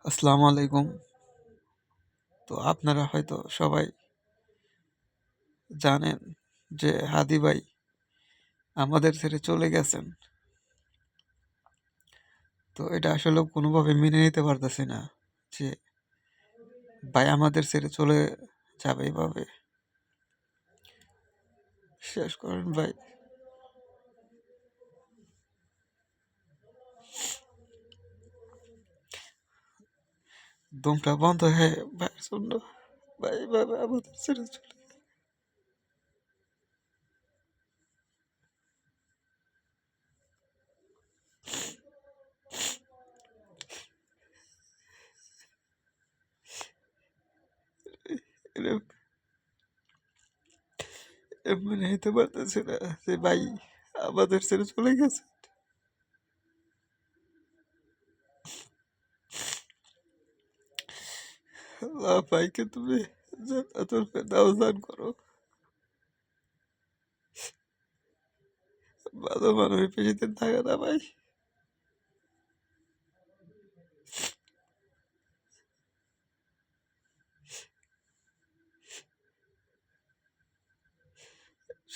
আসসালামু আলাইকুম। তো আপনারা হয়তো সবাই জানেন যে হাদি ভাই আমাদের ছেড়ে চলে গেছেন। তো এটা আসলে কোনোভাবে মেনে নিতে পারতেছি না যে ভাই আমাদের ছেড়ে চলে যাবে এভাবে। শেষ করেন ভাই। দমটা বন্ধ হয়ে ভাইয়ের জন্য ভাই এভাবে আমাদের ছেড়ে চলে এটা মেনে নিতে পারতেছি না যে ভাই আমাদের ছেড়ে চলে গেছে। আল্লাহ ভাইকে তুমি জান্নাতুল ফেরদাউস দান করো। ভালো মানুষের বেশি দিন থাকে না ভাই।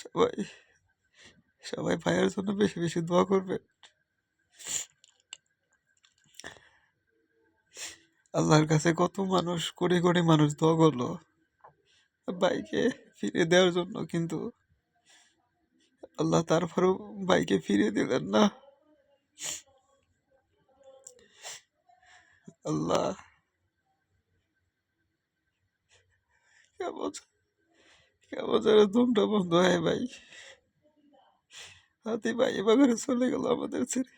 সবাই সবাই ভাইয়ের জন্য বেশি বেশি দোয়া করবে। আল্লাহর কাছে কত মানুষ কোটি কোটি মানুষ দোয়া করলো ভাইকে ফিরে দেওয়ার জন্য, কিন্তু আল্লাহ তারপরেও ভাইকে ফিরিয়ে দিলেন না। আল্লাহ কেমন কেমন যেন দমটা বন্ধ হয় ভাই। হাতি ভাই এভাবে চলে গেল আমাদের ছেড়ে।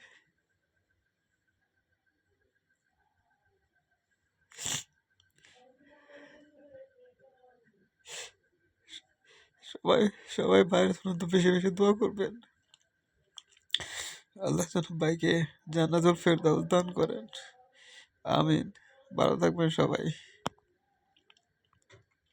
সবাই সবাই ভাইয়ের জন্য তো বেশি বেশি দোয়া করবেন। আল্লাহ যেন ভাইকে জান্নাতুল ফেরদাউস দান করেন। আমিন। ভালো থাকবেন সবাই।